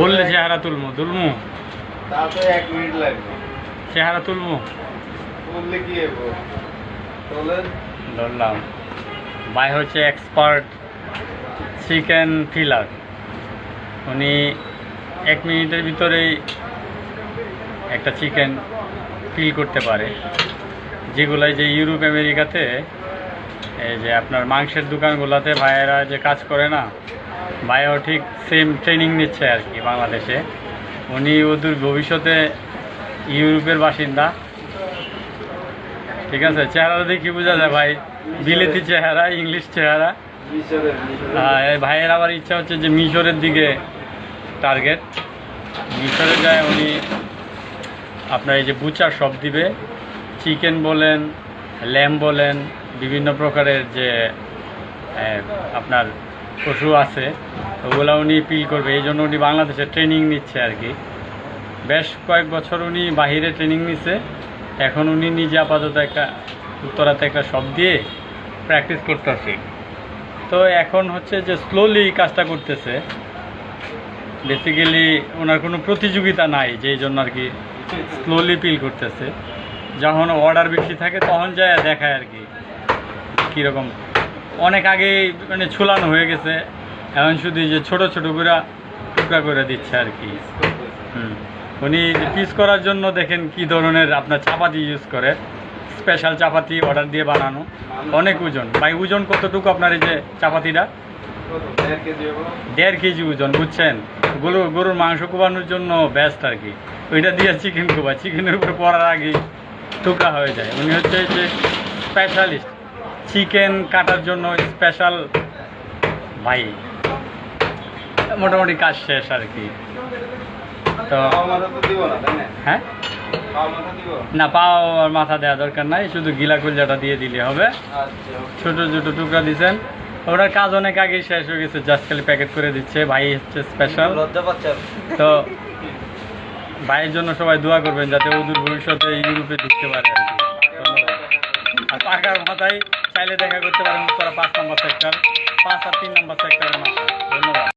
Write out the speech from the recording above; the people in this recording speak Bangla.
বললে চেহারা তুলমু তুলমু তারপরে 1 মিনিট লাগবে। চেহারা তুলমু বললে কি হবে? তোলেন। ধরলাম। ভাই হচ্ছে এক্সপার্ট চিকেন ফিলার। উনি 1 মিনিটের ভিতরেই একটা চিকেন ফিল করতে পারে, যেগুলাই যে ইউরোপ আমেরিকাতে এই যে আপনার মাংসের দোকানগুলোতে ভাইয়েরা যে কাজ করে না, ভাইও ঠিক সেম ট্রেনিং নিচ্ছে আর কি বাংলাদেশে। উনি ওদের ভবিষ্যতে ইউরোপের বাসিন্দা। ঠিক আছে, চেহারা দেখি বোঝা যায় ভাই বিলেতি চেহারা, ইংলিশ চেহারা। ভাইয়ের আবার ইচ্ছা হচ্ছে যে মিশরের দিকে টার্গেট। মিশরে যায় উনি আপনার এই যে বুচার সব দিবে, চিকেন বলেন, ল্যাম্ব বলেন, বিভিন্ন প্রকারের যে আপনার পশু আছে ওগুলো উনি পিল করবে। এই জন্য উনি বাংলাদেশে ট্রেনিং নিচ্ছে আর কি। বেশ কয়েক বছর উনি বাহিরে ট্রেনিং নিচ্ছে, এখন উনি নিজে আপাতত একটা উত্তরাতে একটা শপ দিয়ে প্র্যাকটিস করতেছে। তো এখন হচ্ছে যে স্লোলি কাজটা করতেছে, বেসিক্যালি ওনার কোনো প্রতিযোগিতা নাই, যেই জন্য আর কি স্লোলি পিল করতেছে। যখন অর্ডার বেশি থাকে তখন যায় দেখায় আর কি কীরকম। অনেক আগেই মানে ছুলানো হয়ে গেছে, এখন শুধু যে ছোটো ছোটো করে টুকরা করে দিচ্ছে আর কি। উনি পিস করার জন্য দেখেন কি ধরনের আপনার চাপাতি ইউজ করে, স্পেশাল চাপাতি অর্ডার দিয়ে বানানো। অনেক ওজন ভাই। ওজন কতটুকু আপনার এই যে চাপাতিটা? 1.5 কেজি ওজন, বুঝছেন? গরুর মাংস কোবানোর জন্য বেস্ট আর কি। ওইটা দিয়ে চিকেন কোবা, চিকেনের উপরে পড়ার আগে টুকরা হয়ে যায়। উনি হচ্ছে যে স্পেশালিস্ট চিকেন কাটার জন্য, স্পেশাল ভাই। মোটামুটি কাজ শেষ আর কি। তো হ্যাঁ, না পাও আর মাথা দেওয়া দরকার নাই, শুধু গিলা কলজাটা দিয়ে দিলে হবে। ছোট ছোট টুকরা দিচ্ছেন, ওটার কাজ অনেক আগেই শেষ হয়ে গেছে, জাস্ট খালি প্যাকেট করে দিচ্ছে। ভাই হচ্ছে স্পেশাল। তো ভাইয়ের জন্য সবাই দোয়া করবেন যাতে ওদের ভবিষ্যতে ইউরোপে ঢুকতে পারে আর কি। ধন্যবাদ। আর পাকার মাথায় চাইলে দেখা করতে পারেন 5 নম্বর সেক্টর, 5 আর 3 নম্বর সেক্টরের মাথায়। ধন্যবাদ।